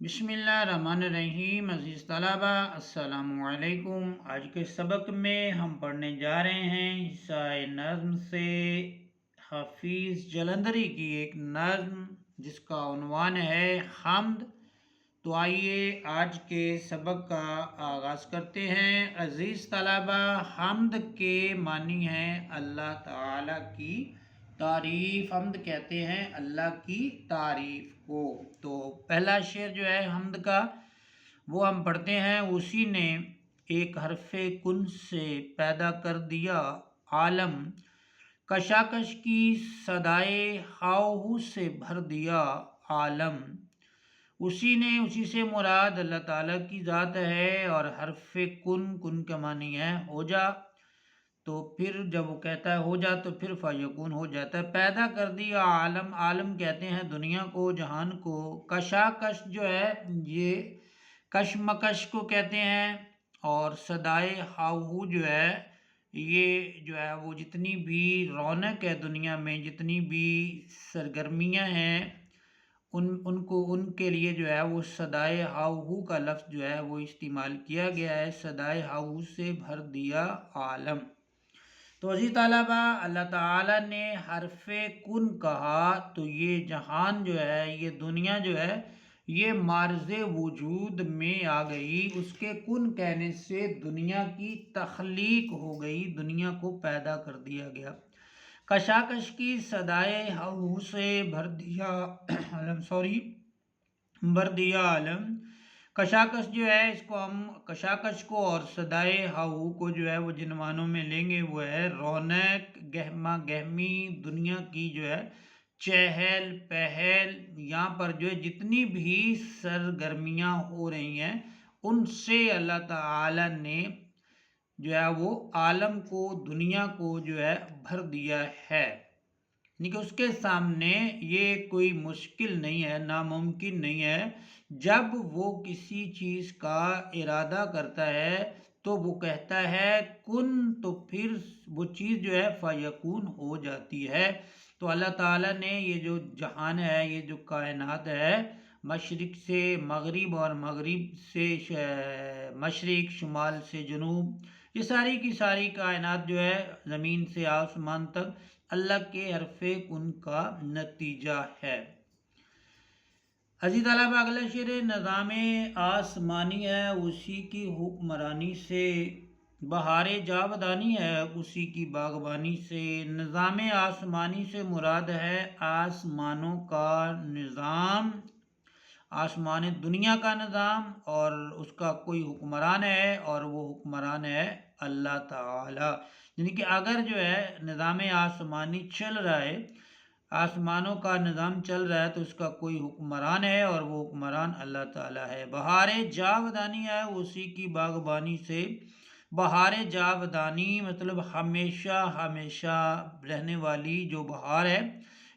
بسم اللہ الرحمن الرحیم۔ عزیز طلبہ السلام علیکم۔ آج کے سبق میں ہم پڑھنے جا رہے ہیں حصہ نظم سے حفیظ جلندری کی ایک نظم جس کا عنوان ہے حمد۔ تو آئیے آج کے سبق کا آغاز کرتے ہیں۔ عزیز طلبہ، حمد کے معنی ہیں اللہ تعالیٰ کی تعریف۔ حمد کہتے ہیں اللہ کی تعریف کو۔ تو پہلا شعر جو ہے حمد کا وہ ہم پڑھتے ہیں۔ اسی نے ایک حرف کن سے پیدا کر دیا عالم، کشاکش کی صدائے ہاؤ سے بھر دیا عالم۔ اسی سے مراد اللہ تعالیٰ کی ذات ہے، اور حرف کن کا معنی ہے ہو جا۔ تو پھر جب وہ کہتا ہے ہو جا تو پھر فیکون ہو جاتا ہے۔ پیدا کر دیا عالم، عالم کہتے ہیں دنیا کو، جہان کو۔ کشاکش جو ہے یہ کشمکش کو کہتے ہیں، اور صدائے ہاؤ جو ہے یہ جو ہے وہ جتنی بھی رونق ہے دنیا میں، جتنی بھی سرگرمیاں ہیں ان کے لیے جو ہے وہ صدائے ہاؤ کا لفظ جو ہے وہ استعمال کیا گیا ہے۔ صدائے ہاؤ سے بھر دیا عالم۔ تو عزیز طلبہ، اللہ تعالیٰ نے حرف کن کہا تو یہ جہان جو ہے، یہ دنیا جو ہے، یہ معرض وجود میں آ گئی۔ اس کے کن کہنے سے دنیا کی تخلیق ہو گئی، دنیا کو پیدا کر دیا گیا۔ کشاکش کی صدائے ہاؤ سے بھر دیا عالم، بھر دیا عالم۔ کشاکش جو ہے اس کو ہم کشاکش کو اور صدائے ہاؤ کو جو ہے وہ جن معنوں میں لیں گے وہ ہے رونق، گہما گہمی، دنیا کی جو ہے چہل پہل، یہاں پر جو ہے جتنی بھی سرگرمیاں ہو رہی ہیں ان سے اللہ تعالی نے جو ہے وہ عالم کو، دنیا کو جو ہے بھر دیا ہے۔ یعنی کہ اس کے سامنے یہ کوئی مشکل نہیں ہے، ناممکن نہیں ہے۔ جب وہ کسی چیز کا ارادہ کرتا ہے تو وہ کہتا ہے کن، تو پھر وہ چیز جو ہے فیکون ہو جاتی ہے۔ تو اللہ تعالیٰ نے یہ جو جہان ہے، یہ جو کائنات ہے، مشرق سے مغرب اور مغرب سے مشرق، شمال سے جنوب، یہ ساری کی ساری کائنات جو ہے زمین سے آسمان تک اللہ کے حرف کن کا نتیجہ ہے۔ عزیز طلبہ، اگلا شعر نظام آسمانی ہے اسی کی حکمرانی سے، بہار جاودانی ہے اسی کی باغبانی سے۔ نظام آسمانی سے مراد ہے آسمانوں کا نظام، آسمان دنیا کا نظام، اور اس کا کوئی حکمران ہے، اور وہ حکمران ہے اللہ تعالی۔ یعنی کہ اگر جو ہے نظام آسمانی چل رہا ہے، آسمانوں کا نظام چل رہا ہے، تو اس کا کوئی حکمران ہے، اور وہ حکمران اللہ تعالی ہے۔ بہار جاودانی ہے اسی کی باغبانی سے۔ بہار جاودانی مطلب ہمیشہ ہمیشہ رہنے والی جو بہار ہے،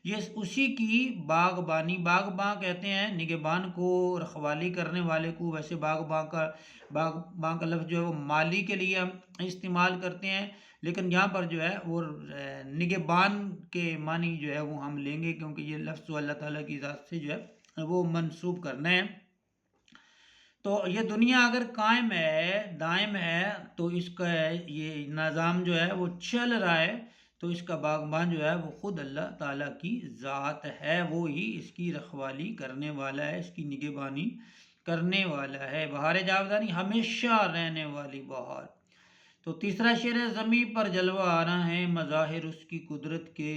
یہ اسی کی باغبانی۔ باغباں کہتے ہیں نگہبان کو، رکھوالی کرنے والے کو۔ ویسے باغباں کا لفظ جو ہے وہ مالی کے لیے ہم استعمال کرتے ہیں، لیکن یہاں پر جو ہے وہ نگہبان کے معنی جو ہے وہ ہم لیں گے، کیونکہ یہ لفظ اللہ تعالیٰ کی ذات سے جو ہے وہ منسوب کرنا ہے۔ تو یہ دنیا اگر قائم ہے، دائم ہے، تو اس کا یہ نظام جو ہے وہ چل رہا ہے، تو اس کا باغبان جو ہے وہ خود اللہ تعالیٰ کی ذات ہے، وہ ہی اس کی رکھوالی کرنے والا ہے، اس کی نگہبانی کرنے والا ہے۔ بہار جاودانی ہمیشہ رہنے والی بہار۔ تو تیسرا شعر ہے زمین پر جلوہ آرا ہیں مظاہر اس کی قدرت کے،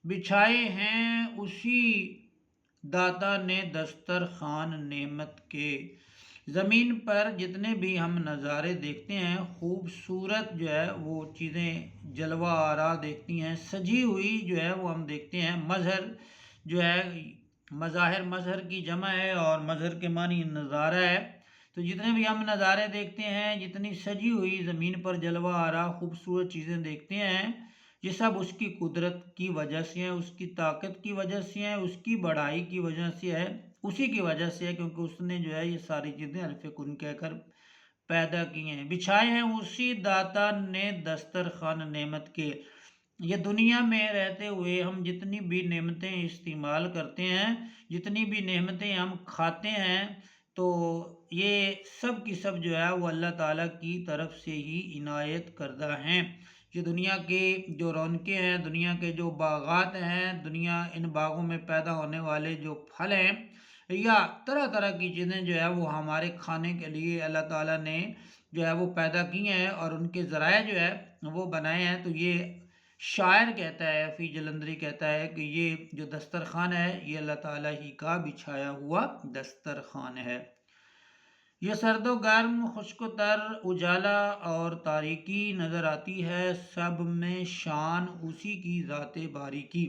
بچھائے ہیں اسی داتا نے دسترخوان نعمت کے۔ زمین پر جتنے بھی ہم نظارے دیکھتے ہیں، خوبصورت جو ہے وہ چیزیں جلوہ آرا دیکھتی ہیں، سجی ہوئی جو ہے وہ ہم دیکھتے ہیں۔ مظہر جو ہے، مظاہر مظہر کی جمع ہے، اور مظہر کے معنی نظارہ ہے۔ تو جتنے بھی ہم نظارے دیکھتے ہیں، جتنی سجی ہوئی زمین پر جلوہ آرا خوبصورت چیزیں دیکھتے ہیں، یہ سب اس کی قدرت کی وجہ سے ہیں، اس کی طاقت کی وجہ سے ہیں، اس کی بڑائی کی وجہ سے ہے، اسی کی وجہ سے ہے، کیونکہ اس نے جو ہے یہ ساری چیزیں حرف کن کہہ کر پیدا کی ہیں۔ بچھائے ہیں اسی داتا نے دسترخوان نعمت کے۔ یہ دنیا میں رہتے ہوئے ہم جتنی بھی نعمتیں استعمال کرتے ہیں، جتنی بھی نعمتیں ہم کھاتے ہیں، تو یہ سب کی سب جو ہے وہ اللہ تعالیٰ کی طرف سے ہی عنایت کردہ ہیں۔ یہ دنیا کے جو رونقیں ہیں، دنیا کے جو باغات ہیں، ان باغوں میں پیدا ہونے والے جو پھل ہیں یا طرح طرح کی چیزیں جو ہے وہ ہمارے کھانے کے لیے اللہ تعالیٰ نے جو ہے وہ پیدا کی ہیں اور ان کے ذرائع جو ہے وہ بنائے ہیں۔ تو یہ شاعر کہتا ہے، فی جلندری کہتا ہے کہ یہ جو دسترخوان ہے یہ اللہ تعالیٰ ہی کا بچھایا ہوا دسترخوان ہے۔ یہ سرد و گرم، خشک و تر، اجالا اور تاریکی نظر آتی ہے، سب میں شان اسی کی ذات باری کی۔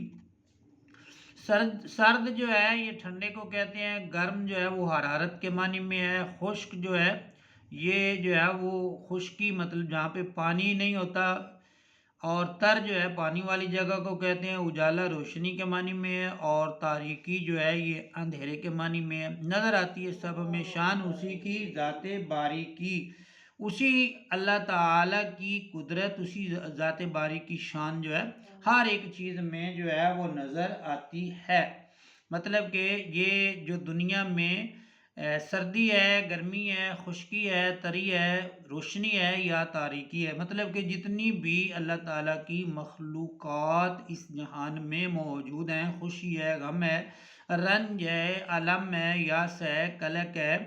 سرد جو ہے یہ ٹھنڈے کو کہتے ہیں، گرم جو ہے وہ حرارت کے معنی میں ہے، خشک جو ہے یہ جو ہے وہ خشکی مطلب جہاں پہ پانی نہیں ہوتا، اور تر جو ہے پانی والی جگہ کو کہتے ہیں، اجالا روشنی کے معنی میں ہے، اور تاریکی جو ہے یہ اندھیرے کے معنی میں ہے۔ نظر آتی ہے سب میں شان اسی کی ذات باری کی، اسی اللہ تعالیٰ کی قدرت، اسی ذات باری کی شان جو ہے ہر ایک چیز میں جو ہے وہ نظر آتی ہے۔ مطلب کہ یہ جو دنیا میں سردی ہے، گرمی ہے، خشکی ہے، تری ہے، روشنی ہے یا تاریکی ہے، مطلب کہ جتنی بھی اللہ تعالیٰ کی مخلوقات اس جہان میں موجود ہیں، خوشی ہے، غم ہے، رنج ہے، علم ہے، یاس ہے، کلک ہے،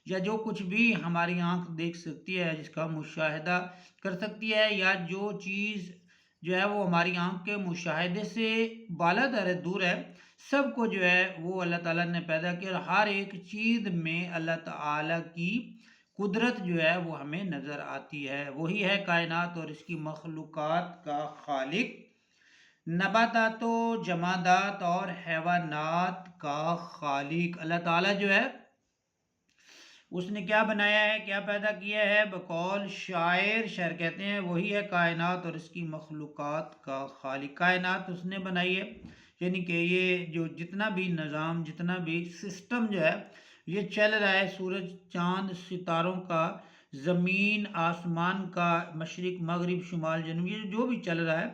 یا جو کچھ بھی ہماری آنکھ دیکھ سکتی ہے، جس کا مشاہدہ کر سکتی ہے، یا جو چیز جو ہے وہ ہماری آنکھ کے مشاہدے سے بالا تر ہے، دور ہے، سب کو جو ہے وہ اللہ تعالیٰ نے پیدا کیا، اور ہر ایک چیز میں اللہ تعالیٰ کی قدرت جو ہے وہ ہمیں نظر آتی ہے۔ وہی ہے کائنات اور اس کی مخلوقات کا خالق، نباتات و جمادات اور حیوانات کا خالق۔ اللہ تعالیٰ جو ہے اس نے کیا بنایا ہے، کیا پیدا کیا ہے؟ بقول شاعر کہتے ہیں وہی ہے کائنات اور اس کی مخلوقات کا خالق۔ کائنات اس نے بنائی ہے، یعنی کہ یہ جو جتنا بھی نظام، جتنا بھی سسٹم جو ہے یہ چل رہا ہے، سورج، چاند، ستاروں کا، زمین آسمان کا، مشرق مغرب شمال جنوب، یہ جو بھی چل رہا ہے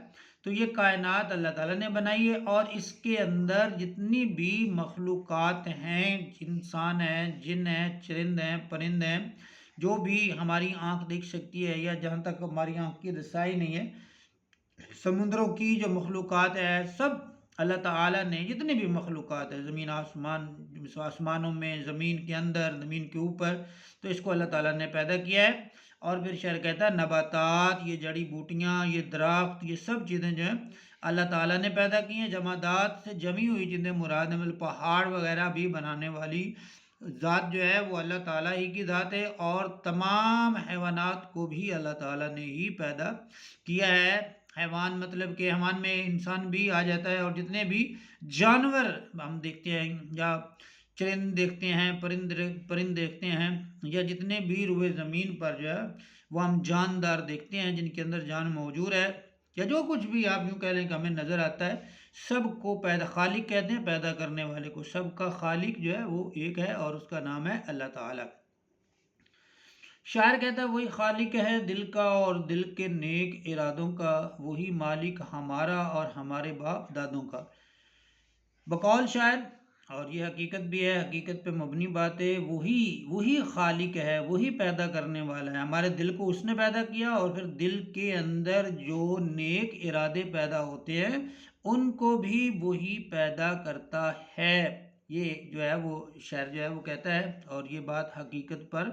تو یہ کائنات اللہ تعالیٰ نے بنائی ہے، اور اس کے اندر جتنی بھی مخلوقات ہیں، انسان ہیں، جن ہیں، چرند ہیں، پرند ہیں، جو بھی ہماری آنکھ دیکھ سکتی ہے یا جہاں تک ہماری آنکھ کی رسائی نہیں ہے، سمندروں کی جو مخلوقات ہے، سب اللہ تعالیٰ نے جتنے بھی مخلوقات ہے، زمین آسمانوں میں، زمین کے اندر، زمین کے اوپر، تو اس کو اللہ تعالیٰ نے پیدا کیا ہے۔ اور پھر شعر کہتا ہے نباتات، یہ جڑی بوٹیاں، یہ درخت، یہ سب چیزیں جو ہیں اللہ تعالیٰ نے پیدا کی ہیں۔ جمادات سے جمی ہوئی چیزیں مراد ہیں، پہاڑ وغیرہ بھی بنانے والی ذات جو ہے وہ اللہ تعالیٰ ہی کی ذات ہے، اور تمام حیوانات کو بھی اللہ تعالیٰ نے ہی پیدا کیا ہے۔ حیوان مطلب کہ حیوان میں انسان بھی آ جاتا ہے، اور جتنے بھی جانور ہم دیکھتے ہیں، یا چرند دیکھتے ہیں، پرند دیکھتے ہیں، یا جتنے بھی روئے زمین پر جو ہے وہ ہم جاندار دیکھتے ہیں جن کے اندر جان موجود ہے، یا جو کچھ بھی آپ یوں کہہ لیں کہ ہمیں نظر آتا ہے، سب کو خالق کہتے ہیں، پیدا کرنے والے کو۔ سب کا خالق جو ہے وہ ایک ہے اور اس کا نام ہے اللہ تعالیٰ۔ شاعر کہتا ہے وہی خالق ہے دل کا اور دل کے نیک ارادوں کا، وہی مالک ہمارا اور ہمارے باپ دادوں کا۔ بقول شاعر، اور یہ حقیقت بھی ہے، حقیقت پہ مبنی بات ہے، وہی خالق ہے، وہی پیدا کرنے والا ہے۔ ہمارے دل کو اس نے پیدا کیا، اور پھر دل کے اندر جو نیک ارادے پیدا ہوتے ہیں ان کو بھی وہی پیدا کرتا ہے۔ یہ جو ہے وہ شاعر جو ہے وہ کہتا ہے، اور یہ بات حقیقت پر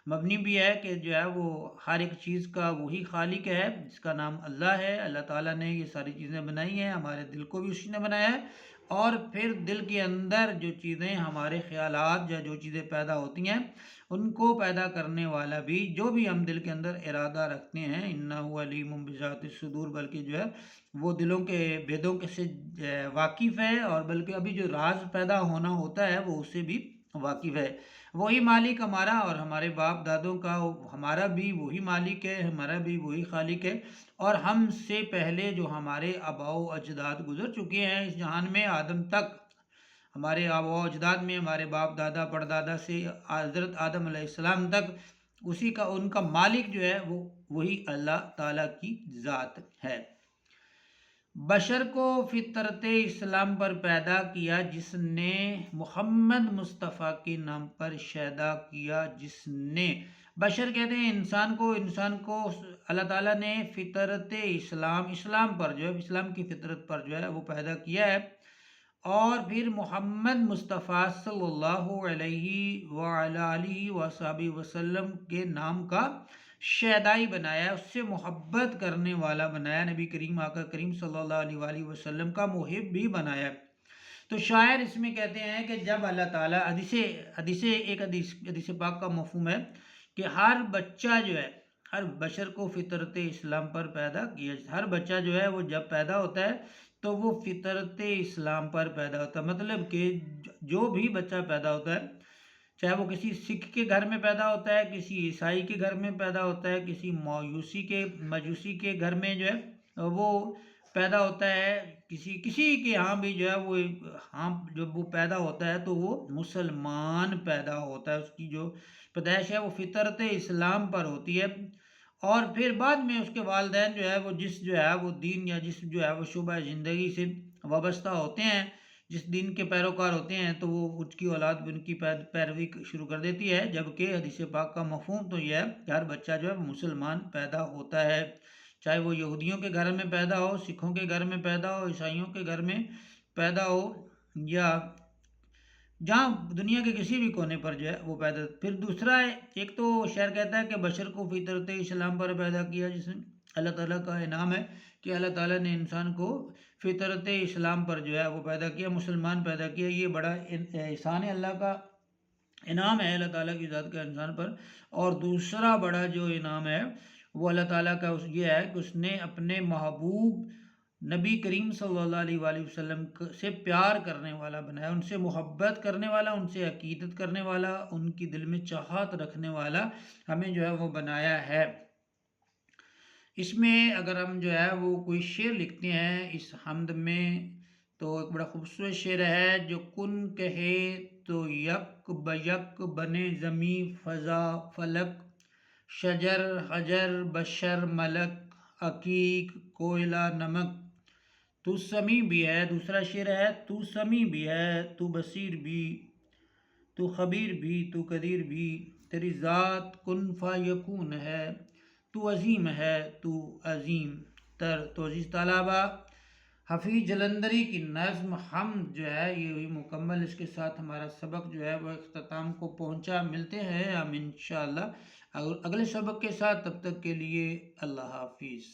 مبنی بھی ہے کہ جو ہے وہ ہر ایک چیز کا وہی خالق ہے جس کا نام اللہ ہے۔ اللہ تعالیٰ نے یہ ساری چیزیں بنائی ہیں، ہمارے دل کو بھی اسی نے بنایا ہے، اور پھر دل کے اندر جو چیزیں، ہمارے خیالات یا جو چیزیں پیدا ہوتی ہیں ان کو پیدا کرنے والا بھی، جو بھی ہم دل کے اندر ارادہ رکھتے ہیں، انہ علیم بذات الصدور، بلکہ جو ہے وہ دلوں کے بھیدوں کے سے واقف ہے، اور بلکہ ابھی جو راز پیدا ہونا ہوتا ہے وہ اس سے بھی واقف ہے۔ وہی مالک ہمارا اور ہمارے باپ دادوں کا، ہمارا بھی وہی مالک ہے، ہمارا بھی وہی خالق ہے، اور ہم سے پہلے جو ہمارے آباء و اجداد گزر چکے ہیں اس جہان میں، آدم تک، ہمارے آباء و اجداد میں ہمارے باپ دادا پردادا سے حضرت آدم علیہ السلام تک، اسی کا ان کا مالک جو ہے وہ وہی اللہ تعالیٰ کی ذات ہے۔ بشر کو فطرت اسلام پر پیدا کیا، جس نے محمد مصطفیٰ کے نام پر شیدا کیا، جس نے بشر کہتے ہیں انسان کو اللہ تعالیٰ نے فطرت اسلام پر جو ہے، اسلام کی فطرت پر جو ہے وہ پیدا کیا ہے، اور پھر محمد مصطفیٰ صلی اللہ علیہ وآلہ وصحبہ وسلم کے نام کا شیدائی بنایا، اس سے محبت کرنے والا بنایا، نبی کریم آقا کریم صلی اللہ علیہ وآلہ وسلم کا محب بھی بنایا۔ تو شاعر اس میں کہتے ہیں کہ جب اللہ تعالیٰ حدیث پاک کا مفہوم ہے کہ ہر بچہ جو ہے، ہر بشر کو فطرت اسلام پر پیدا کیا، ہر بچہ جو ہے وہ جب پیدا ہوتا ہے تو وہ فطرت اسلام پر پیدا ہوتا ہے، مطلب کہ جو بھی بچہ پیدا ہوتا ہے، چاہے وہ کسی سکھ کے گھر میں پیدا ہوتا ہے، کسی عیسائی کے گھر میں پیدا ہوتا ہے، کسی مجوسی کے گھر میں جو ہے وہ پیدا ہوتا ہے، کسی کے ہاں بھی جو ہے وہ ہاں جب وہ پیدا ہوتا ہے تو وہ مسلمان پیدا ہوتا ہے، اس کی جو پیدائش ہے وہ فطرت اسلام پر ہوتی ہے، اور پھر بعد میں اس کے والدین جو ہے وہ وہ دین یا جس جو ہے وہ شعبہ زندگی سے وابستہ ہوتے ہیں، جس دین کے پیروکار ہوتے ہیں، تو وہ اس کی اولاد بھی ان کی پیروی شروع کر دیتی ہے، جبکہ حدیث پاک کا مفہوم تو یہ ہے کہ ہر بچہ جو ہے وہ مسلمان پیدا ہوتا ہے، چاہے وہ یہودیوں کے گھر میں پیدا ہو، سکھوں کے گھر میں پیدا ہو، عیسائیوں کے گھر میں پیدا ہو، یا جہاں دنیا کے کسی بھی کونے پر جو ہے وہ پیدا۔ پھر دوسرا ہے، ایک تو شعر کہتا ہے کہ بشر کو فطرت اسلام پر پیدا کیا، جس میں اللہ تعالیٰ کا انعام ہے کہ اللہ تعالیٰ نے انسان کو فطرت اسلام پر جو ہے وہ پیدا کیا، مسلمان پیدا کیا، یہ بڑا احسان ہے، اللہ کا انعام ہے اللہ تعالیٰ کی ذات کا انسان پر۔ اور دوسرا بڑا جو انعام ہے وہ اللہ تعالیٰ کا یہ ہے کہ اس نے اپنے محبوب نبی کریم صلی اللہ علیہ وآلہ وسلم سے پیار کرنے والا بنایا، ان سے محبت کرنے والا، ان سے عقیدت کرنے والا، ان کی دل میں چاہت رکھنے والا ہمیں جو ہے وہ بنایا ہے۔ اس میں اگر ہم جو ہے وہ کوئی شعر لکھتے ہیں اس حمد میں، تو ایک بڑا خوبصورت شعر ہے، جو کن کہے تو یک بیک بنے زمیں فضا فلک، شجر حجر بشر ملک، عقیق کوئلہ نمک، تو سمیع بھی ہے۔ دوسرا شعر ہے، تو سمیع بھی ہے، تو بصیر بھی، تو خبیر بھی، تو قدیر بھی، تیری ذات کن فیکون ہے، تو عظیم ہے، تو عظیم تر۔ تو عزیز طلبہ، حفیظ جلندری کی نظم حمد جو ہے یہ ہوئی مکمل، اس کے ساتھ ہمارا سبق جو ہے وہ اختتام کو پہنچا۔ ملتے ہیں ہم انشاءاللہ اگلے سبق کے ساتھ، تب تک کے لیے اللہ حافظ۔